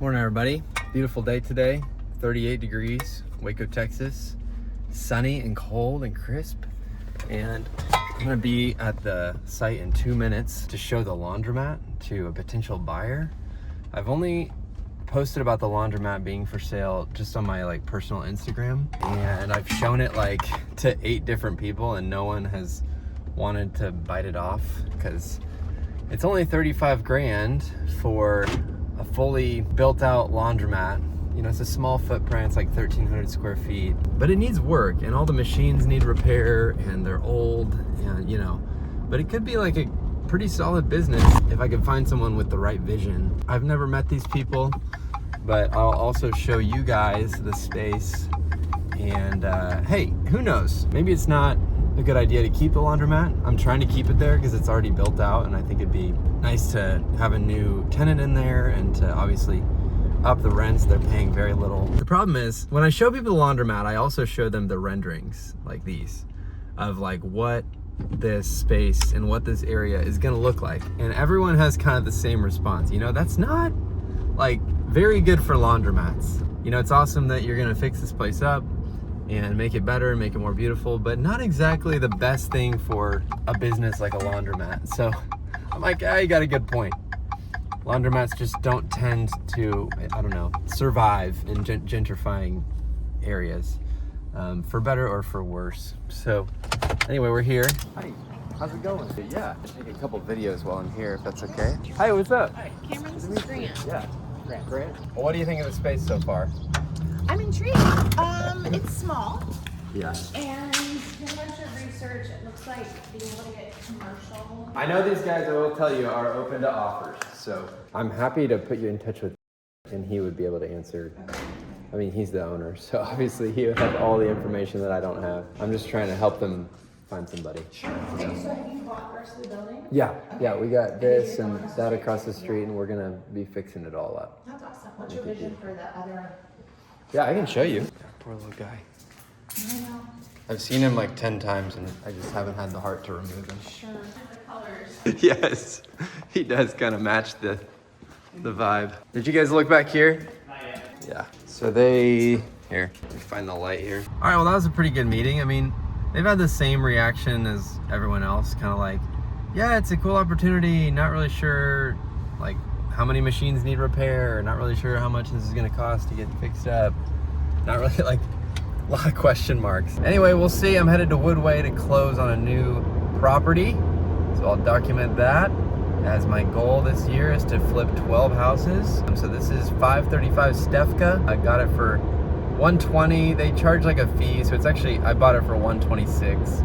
Morning, everybody. Beautiful day today, 38 degrees, Waco, Texas. Sunny and cold and crisp. And I'm gonna be at the site in 2 minutes to show the laundromat to a potential buyer. I've only posted about the laundromat being for sale just on my personal Instagram, and I've shown it to 8 different people and no one has wanted to bite it off because it's only 35 grand for a fully built out laundromat. You know, it's a small footprint, it's like 1,300 square feet, but it needs work and all the machines need repair and they're old and but it could be like a pretty solid business if I could find someone with the right vision. I've never met these people, but I'll also show you guys the space and hey, who knows? Maybe it's not a good idea to keep the laundromat. I'm trying to keep it there because it's already built out and I think it'd be nice to have a new tenant in there and to obviously up the rents. They're paying very little. The problem is when I show people the laundromat, I also show them the renderings like these of what this space and what this area is gonna look like. And everyone has kind of the same response. That's not very good for laundromats. It's awesome that you're gonna fix this place up and make it better and make it more beautiful, but not exactly the best thing for a business like a laundromat. So I'm like, you got a good point. Laundromats just don't tend to, survive in gentrifying areas, for better or for worse. So anyway, we're here. Hi, how's it going? Yeah, I'll take a couple videos while I'm here, if that's okay. Hi, what's up? Hi, Cameron, this is Grant. Yeah, Grant. Well, what do you think of the space so far? I'm intrigued. It's small. Yeah. And did a bunch of research. It looks like being able to get commercial. I know these guys, I will tell you, are open to offers. So I'm happy to put you in touch with him, and he would be able to answer. I mean, he's the owner, so obviously he would have all the information that I don't have. I'm just trying to help them find somebody. Sure. Okay, so have you bought the rest of the building? Yeah, Okay. yeah, we got this and that across the street, and we're gonna be fixing it all up. That's awesome. What's your vision for the other? Yeah, I can show you. Poor little guy. I know. I've seen him 10 times, and I just haven't had the heart to remove him. Sure. The colors. Yes, he does kind of match the vibe. Did you guys look back here? Not yet. Yeah. So here, let me find the light here. All right, well, that was a pretty good meeting. I mean, they've had the same reaction as everyone else, kind of yeah, it's a cool opportunity, not really sure how many machines need repair, not really sure how much this is gonna cost to get fixed up. Not really a lot of question marks. Anyway, we'll see. I'm headed to Woodway to close on a new property. So I'll document that as my goal this year is to flip 12 houses. So this is 535 Stefka. I got it for 120. They charge a fee. So it's actually, I bought it for 126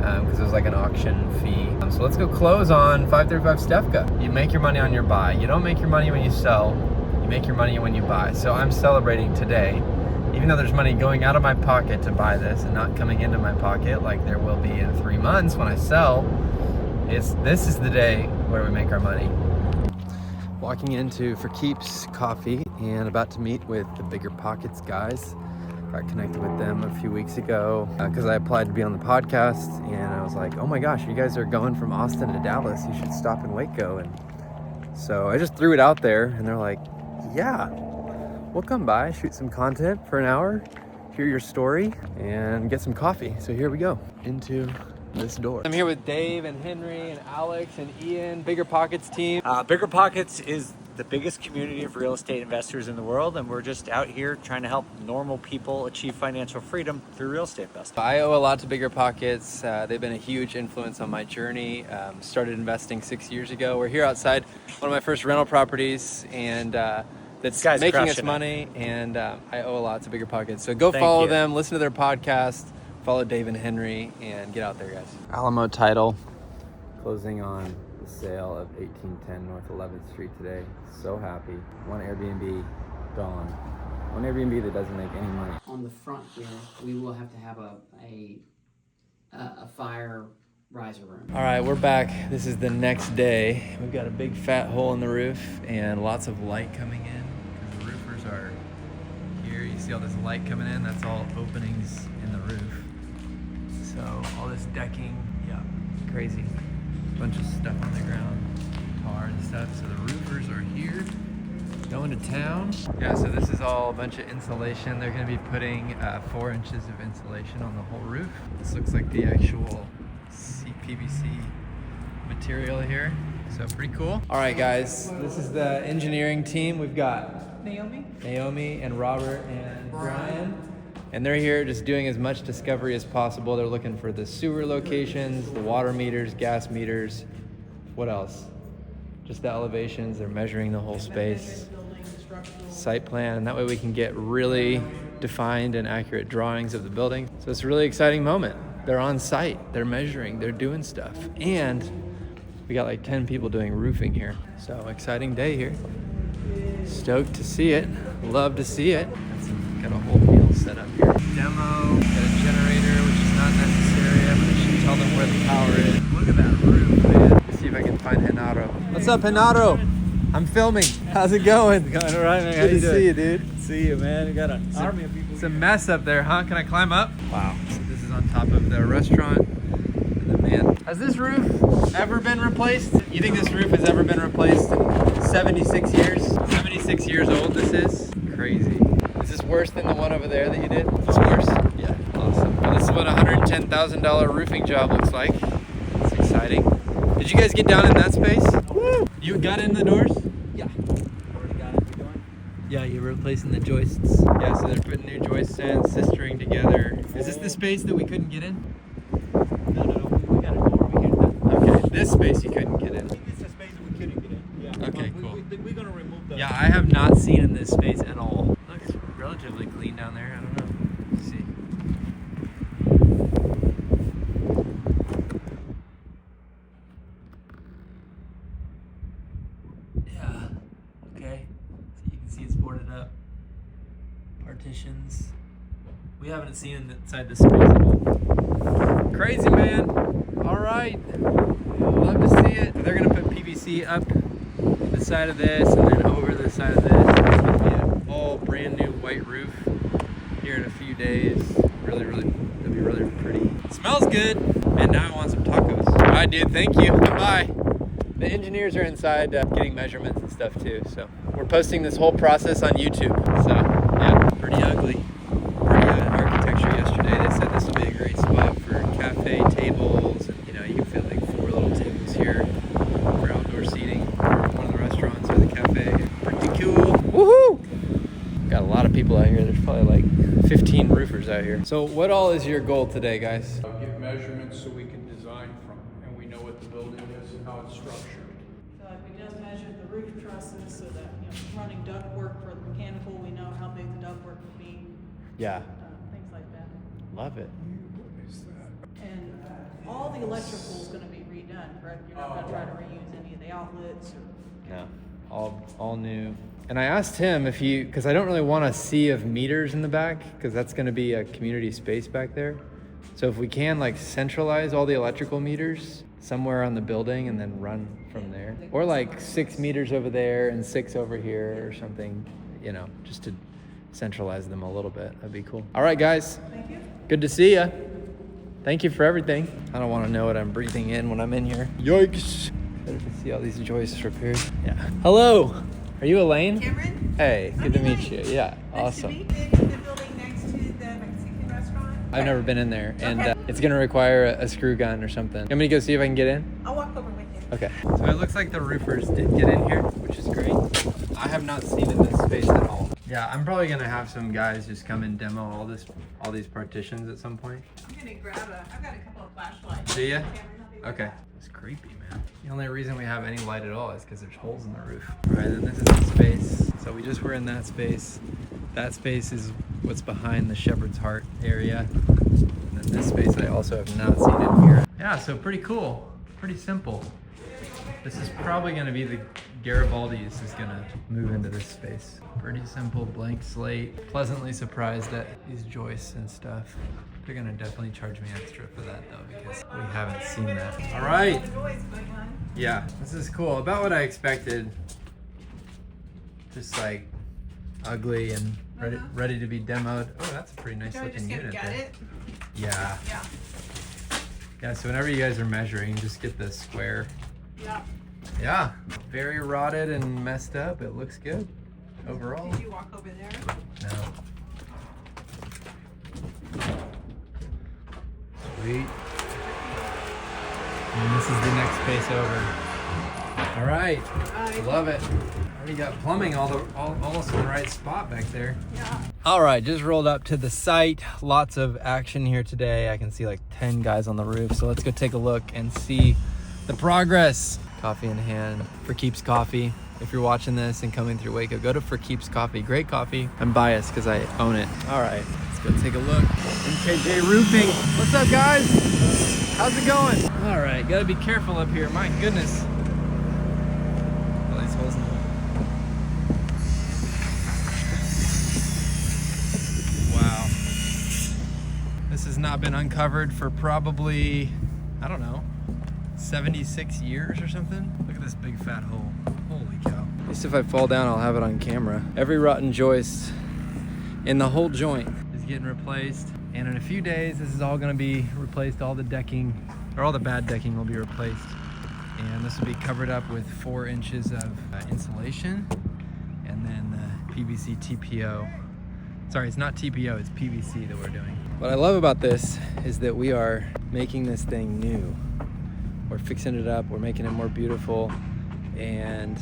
because it was an auction fee. So let's go close on 535 Stefka. You make your money on your buy. You don't make your money when you sell. You make your money when you buy. So I'm celebrating today. Even though there's money going out of my pocket to buy this and not coming into my pocket like there will be in 3 months when I sell, this is the day where we make our money. Walking into For Keeps Coffee and about to meet with the BiggerPockets guys. Got connected with them a few weeks ago because I applied to be on the podcast, and I was like, oh my gosh, you guys are going from Austin to Dallas. You should stop in Waco. And so I just threw it out there, and they're like, yeah, we'll come by, shoot some content for an hour, hear your story, and get some coffee. So here we go, into this door. I'm here with Dave and Henry and Alex and Ian, BiggerPockets team. BiggerPockets is the biggest community of real estate investors in the world, and we're just out here trying to help normal people achieve financial freedom through real estate investing. I owe a lot to BiggerPockets. They've been a huge influence on my journey. Started investing 6 years ago. We're here outside one of my first rental properties, and that's making us money, and I owe a lot to BiggerPockets. So go follow them, listen to their podcast, follow Dave and Henry, and get out there, guys. Alamo Title closing on the sale of 1810 North 11th Street today. So happy. One Airbnb gone. One Airbnb that doesn't make any money. On the front here, we will have to have a fire riser room. All right, we're back. This is the next day. We've got a big fat hole in the roof and lots of light coming in because the roofers are here. You see all this light coming in? That's all openings in the roof. So all this decking, yeah, crazy. Bunch of stuff on the ground, tar and stuff. So the roofers are here Going to town. Yeah, so this is all a bunch of insulation. They're gonna be putting 4 inches of insulation on the whole roof. This looks like the actual PVC material here. So pretty cool. All right, guys, this is the engineering team. We've got Naomi and Robert and Brian. And they're here just doing as much discovery as possible. They're looking for the sewer locations, the water meters, gas meters. What else? Just the elevations. They're measuring the whole space. Site plan, and that way we can get really defined and accurate drawings of the building. So it's a really exciting moment. They're on site, they're measuring, they're doing stuff. And we got like 10 people doing roofing here. So exciting day here. Stoked to see it, love to see it. Got a whole deal set up here. Demo, got a generator, which is not necessary. I'm gonna tell them where the power is. Look at that roof, man. Let's see if I can find Renato. What's up, Renato? I'm filming. How's it going? Going all right, man. How Good you to doing? see you, dude. See you, man. You got an army of people. It's a mess up there, huh? Can I climb up? Wow. So this is on top of the restaurant. And then, man, has this roof ever been replaced? You think this roof has ever been replaced in 76 years? 76 years old this is? Crazy. Is this worse than the one over there that you did? It's worse? Yeah. Awesome. Well, this is what a $110,000 roofing job looks like. It's exciting. Did you guys get down in that space? Woo! You got in the doors? Yeah. Already got it. You going? Yeah, you're replacing the joists. Yeah, so they're putting new joists in, sistering together. Is this the space that we couldn't get in? No. We got a door over here. Okay, this space you couldn't get in. This is a space that we couldn't get in. Yeah. Okay, But cool. We're gonna remove the. Yeah, I have not seen in this space at all. Looks relatively clean down there. I don't know. Let's see. Yeah. Okay. So you can see it's boarded up. Partitions. We haven't seen inside this space at all. Crazy, man. All right. Love to see it. They're gonna put PVC up the side of this and then over the side of this. It's gonna be a all brand new white roof here in a few days. It'll be really pretty. It smells good. And now I want some tacos. All right, dude. Thank you. Bye. The engineers are inside getting measurements and stuff too. So we're posting this whole process on YouTube. So yeah, pretty ugly. Pretty architecture yesterday. They said this will be a great spot for cafe tables, and you can fit like 4 little tables here for outdoor seating for one of the restaurants or the cafe. Pretty cool. Woohoo! Got a lot of people out here. There's probably like 15 roofers out here. So what all is your goal today, guys? Get measurements so we can design from, and we know what the building is and how it's structured. So like we just measured the roof trusses so that, running duct work for the mechanical, we know how big the duct work would be, Yeah. things like that. Love it. What is that? And all the electrical is gonna be redone, correct? You're not gonna try to reuse any of the outlets or? No, all new. And I asked him if because I don't really want a sea of meters in the back, because that's going to be a community space back there. So if we can like centralize all the electrical meters somewhere on the building and then run from there, or like 6 meters over there and 6 over here or something, just to centralize them a little bit. That'd be cool. All right, guys. Thank you. Good to see ya. Thank you for everything. I don't want to know what I'm breathing in when I'm in here. Yikes. Better to see all these joists repaired. Yeah. Hello. Are you Elaine? Cameron? Hey, good to Okay, meet hi. you. Yeah, Nice awesome. to meet you. In the building next to the Mexican restaurant? I've never been in there, and Okay. it's gonna require a screw gun or something. You want me to go see if I can get in? I'll walk over with you. Okay. So it looks like the roofers did get in here, which is great. I have not seen in this space at all. Yeah, I'm probably gonna have some guys just come and demo all these partitions at some point. I'm gonna grab I've got a couple of flashlights. Do ya? Cameron, I'll be right Okay. back. It's creepy, man. The only reason we have any light at all is because there's holes in the roof. All right, then this is the space. So we just were in that space. That space is what's behind the Shepherd's Heart area. And then this space I also have not seen in here. Yeah, so pretty cool. Pretty simple. This is probably gonna be the Garibaldi's is gonna move into this space. Pretty simple, blank slate. Pleasantly surprised at these joists and stuff. They're gonna definitely charge me extra for that though, because we haven't seen that. All right. The noise going on. Yeah, this is cool. About what I expected. Just like ugly and ready to be demoed. Oh, that's a pretty nice So we're looking just gonna unit get there. it? Yeah. Yeah. Yeah, so whenever you guys are measuring, just get the square. Yeah. Yeah, very rotted and messed up. It looks good. overall. Did you walk over there? No. Sweet. And this is the next space over. All right. Love it. Already got plumbing almost in the right spot back there. Yeah. All right, just rolled up to the site. Lots of action here today. I can see like 10 guys on the roof. So let's go take a look and see the progress. Coffee in hand. For Keeps Coffee. If you're watching this and coming through Waco, go to For Keeps Coffee. Great coffee. I'm biased because I own it. All right, let's go take a look. MKJ Roofing. What's up, guys? How's it going? All right, gotta be careful up here. My goodness. All these holes in the wall. Wow. This has not been uncovered for probably, I don't know, 76 years or something. Look at this big fat hole. Holy cow. At least if I fall down, I'll have it on camera. Every rotten joist in the whole joint is getting replaced. And in a few days, this is all gonna be replaced. All the decking, or all the bad decking will be replaced. And this will be covered up with 4 inches of insulation. And then the PVC TPO. Sorry, it's not TPO, it's PVC that we're doing. What I love about this is that we are making this thing new. We're fixing it up, we're making it more beautiful. And,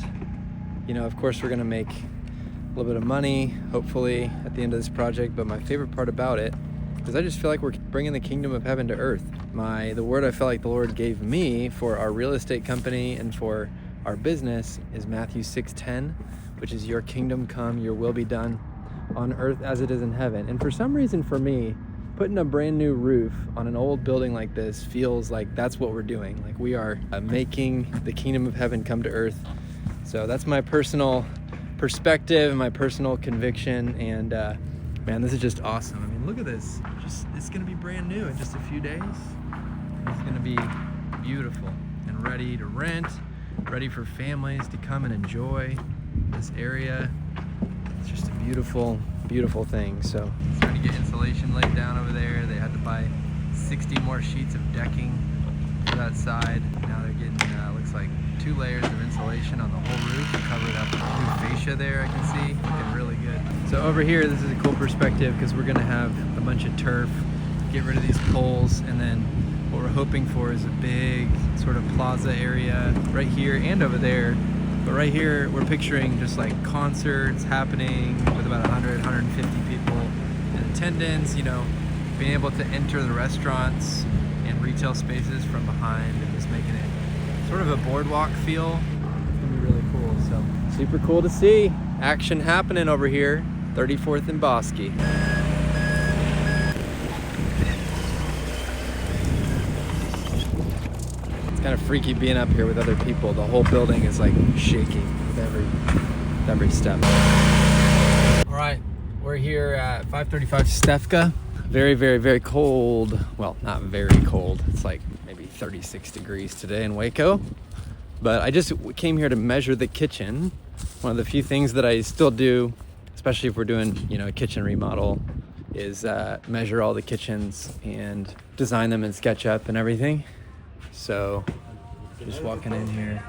you know, of course we're gonna make a little bit of money, hopefully, at the end of this project. But my favorite part about it is I just feel like we're bringing the kingdom of heaven to earth. The word I felt like the Lord gave me for our real estate company and for our business is Matthew 6:10, which is your kingdom come, your will be done on earth as it is in heaven. And for some reason for me, putting a brand new roof on an old building like this feels like that's what we're doing. Like we are making the kingdom of heaven come to earth. So that's my personal perspective and my personal conviction. And man, this is just awesome. I mean, look at this. It's gonna be brand new in just a few days. It's gonna be beautiful and ready to rent, ready for families to come and enjoy this area. It's just a beautiful, beautiful thing. So starting to get insulation laid down over there. They had to buy 60 more sheets of decking for that side. Now they're getting, looks like 2 layers of insulation on the whole roof to cover it up. New fascia there, I can see, looking really good. So over here, this is a cool perspective because we're gonna have a bunch of turf, get rid of these poles, and then what we're hoping for is a big sort of plaza area right here and over there. But right here, we're picturing just like concerts happening with about 100, 150 people in attendance, you know, being able to enter the restaurants and retail spaces from behind and just making it sort of a boardwalk feel. It's gonna be really cool. So super cool to see action happening over here, 34th and Bosque. It's kind of freaky being up here with other people. The whole building is like shaking with every step. All right, we're here at 535 Stefka. Very, very, very cold. Well, not very cold. It's like maybe 36 degrees today in Waco. But I just came here to measure the kitchen. One of the few things that I still do, especially if we're doing, you know, a kitchen remodel, is measure all the kitchens and design them in SketchUp and everything. So just walking in here,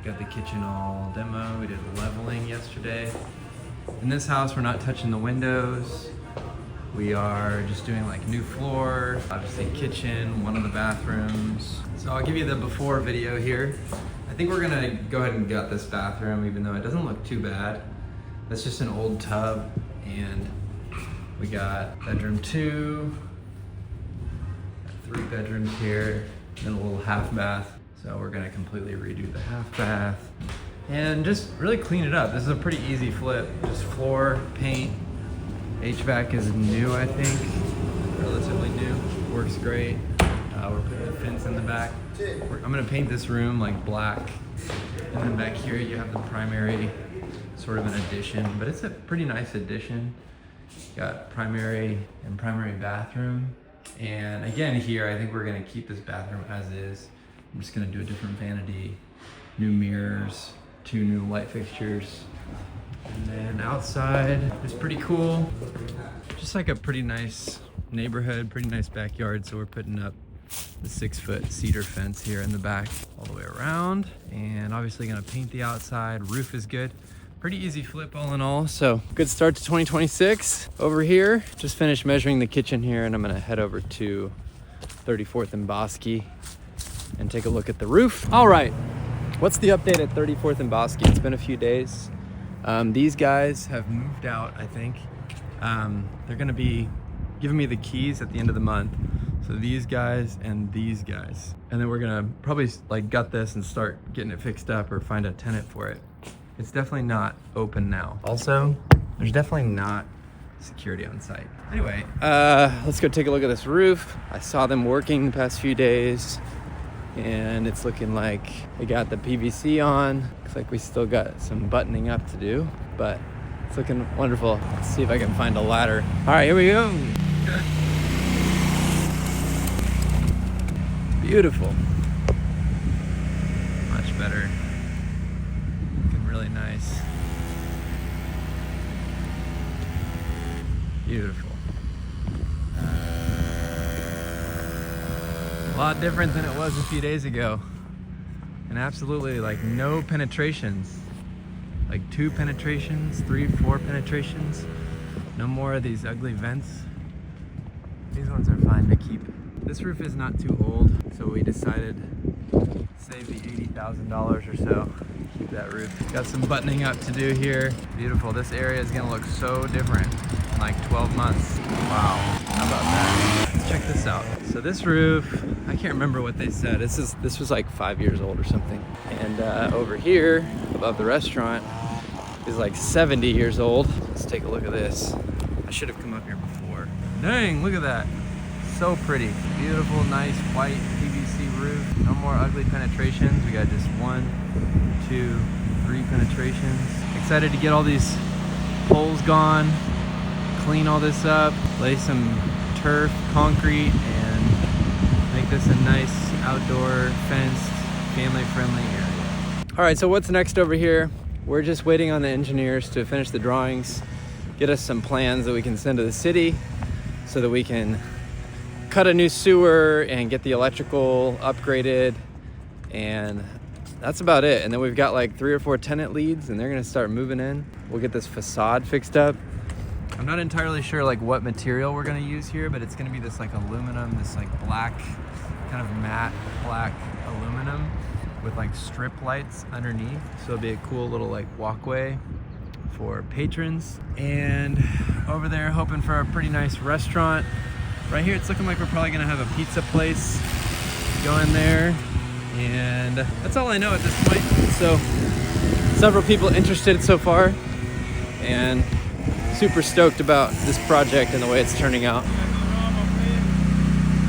got the kitchen all demo. We did leveling yesterday. In this house, we're not touching the windows. We are just doing like new floor, obviously kitchen, one of the bathrooms. So I'll give you the before video here. I think we're gonna go ahead and gut this bathroom, even though it doesn't look too bad. That's just an old tub, and we got bedroom 2, 3 bedrooms here, and a little half bath. So we're gonna completely redo the half bath and just really clean it up. This is a pretty easy flip. Just floor, paint. HVAC is new, I think, relatively new. Works great. We're putting a fence in the back. I'm gonna paint this room like black. And then back here you have the primary, sort of an addition, but it's a pretty nice addition. Got primary and primary bathroom. And again here, I think we're gonna keep this bathroom as is. I'm just gonna do a different vanity, new mirrors, 2 new light fixtures. And then outside is pretty cool. Just like a pretty nice neighborhood, pretty nice backyard. So we're putting up the 6-foot cedar fence here in the back all the way around. And obviously gonna paint the outside. Roof is good. Pretty easy flip all in all. So good start to 2026 over here. Just finished measuring the kitchen here and I'm gonna head over to 34th and Bosque and take a look at the roof. All right, what's the update at 34th and Bosque? It's been a few days. These guys have moved out, I think. They're gonna be giving me the keys at the end of the month. So these guys and these guys. And then we're gonna probably like gut this and start getting it fixed up or find a tenant for it. It's definitely not open now. Also, there's definitely not security on site. Anyway, let's go take a look at this roof. I saw them working the past few days and it's looking like they got the PVC on. Looks like we still got some buttoning up to do, but it's looking wonderful. Let's see if I can find a ladder. All right, here we go. Beautiful. Much better. Looking really nice. Beautiful. A lot different than it was a few days ago. And absolutely like no penetrations. Like 2 penetrations, 3, 4 penetrations. No more of these ugly vents. These ones are fine to keep. This roof is not too old, so we decided to save the $80,000 or so. Keep that roof. Got some buttoning up to do here. Beautiful. This area is gonna look so different in like 12 months. Wow. How about that? Let's check this out. So this roof, I can't remember what they said. This was like 5 years old or something. And over here, above the restaurant, is like 70 years old. Let's take a look at this. I should have come up here before. Dang, look at that. So pretty. Beautiful, nice, white PVC roof. No more ugly penetrations. We got just 1, 2, 3 penetrations. Excited to get all these poles gone, clean all this up, lay some turf, concrete, and make this a nice outdoor, fenced, family-friendly area. All right, so what's next over here? We're just waiting on the engineers to finish the drawings, get us some plans that we can send to the city so that we can cut a new sewer and get the electrical upgraded, and that's about it. And then we've got like 3 or 4 tenant leads and they're gonna start moving in. We'll get this facade fixed up. I'm not entirely sure like what material we're gonna use here, but it's gonna be this like aluminum, this like black, kind of matte black aluminum with like strip lights underneath. So it'll be a cool little like walkway for patrons. And over there, hoping for a pretty nice restaurant. Right here, it's looking like we're probably gonna have a pizza place going there. And that's all I know at this point. So several people interested so far and super stoked about this project and the way it's turning out.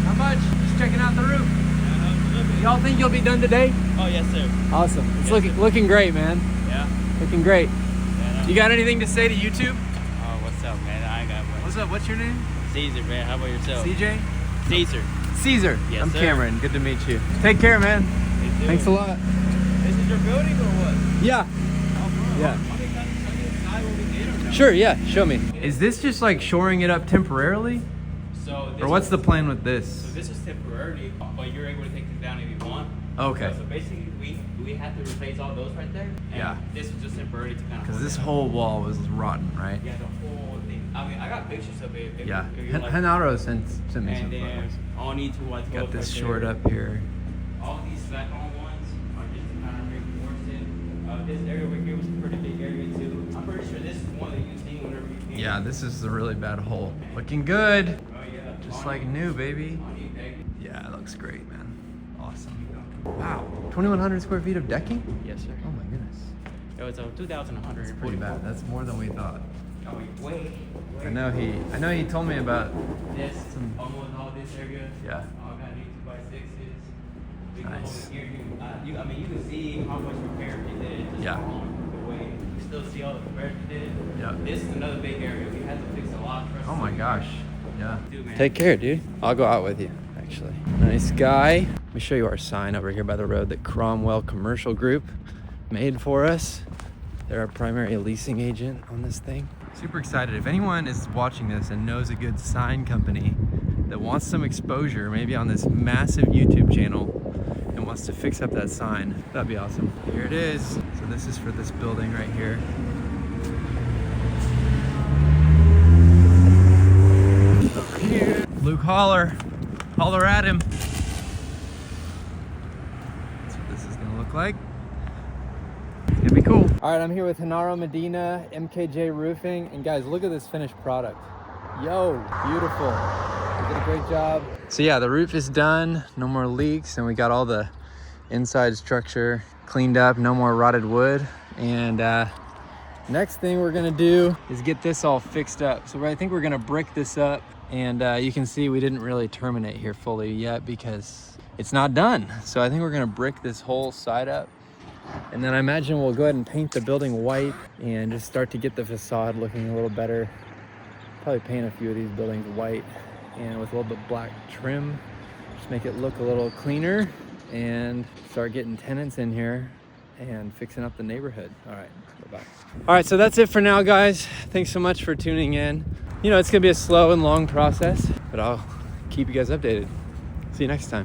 How much? Just checking out the roof. Y'all think you'll be done today? Oh, yes, sir. Awesome. It's looking great, man. Yeah. Looking great. Yeah, no. You got anything to say to YouTube? Oh, what's up, man? I got one. What's up? What's your name? Caesar, man. How about yourself? CJ? Caesar. Caesar. Yes, I'm sir. Cameron. Good to meet you. Take care, man. Thanks a lot. This is your building or what? Yeah. Oh, Yeah. Let me come show you inside what we did or no? Sure, yeah. Show me. Is this just like shoring it up temporarily? So this Or what's the plan with So this? this is temporarily, but you're able to take this down if you want. Okay. So basically, we had to replace all those right there. And Yeah. This was just temporarily to kind of. Because hold this it up. whole wall was rotten, right? Yeah, the whole thing. I mean, I got pictures of it. If Yeah. you like. Henaro sent me some And then photos. only to what's Got this short up here. All these flat on ones are just to kind of reinforce it. This area over here was a pretty big area too. I'm pretty sure this is one that you see whenever you came. Yeah, this is a really bad hole. Looking good. Oh yeah. Just like new, baby. On you, baby. Yeah, it looks great, man. Awesome. Wow. 2,100 square feet of decking? Yes, sir. Oh my goodness. It was 2,100. That's pretty bad. That's more than we thought. Oh, way. I know he told me about This, some. almost all this area. Yeah. All got new 2x6s. We can Nice. over here, I mean, you can see how much repair we did just Yeah. along the way. You still see all the repairs we did. Yeah. This is another big area. We had to fix a lot. Of Oh my gosh. Yeah. Dude, man. Take care, dude. I'll go out with you, actually. Nice guy. Let me show you our sign over here by the road that Cromwell Commercial Group made for us. They're our primary leasing agent on this thing. Super excited. If anyone is watching this and knows a good sign company that wants some exposure, maybe on this massive YouTube channel, and wants to fix up that sign, that'd be awesome. Here it is. So this is for this building right here. holler at him. That's what this is gonna look like. It's gonna be cool. All right, I'm here with Genaro Medina, MKJ Roofing, and guys, look at this finished product. Yo, beautiful. You did a great job. So yeah, the roof is done, no more leaks, and we got all the inside structure cleaned up, no more rotted wood. And next thing we're gonna do is get this all fixed up. So I think we're gonna brick this up, and you can see we didn't really terminate here fully yet because it's not done. So I think we're gonna brick this whole side up, and then I imagine we'll go ahead and paint the building white and just start to get the facade looking a little better. Probably paint a few of these buildings white and with a little bit black trim, just make it look a little cleaner and start getting tenants in here and fixing up the neighborhood. All right, bye-bye. All right, so that's it for now, guys. Thanks so much for tuning in. You know, it's gonna be a slow and long process, but I'll keep you guys updated. See you next time.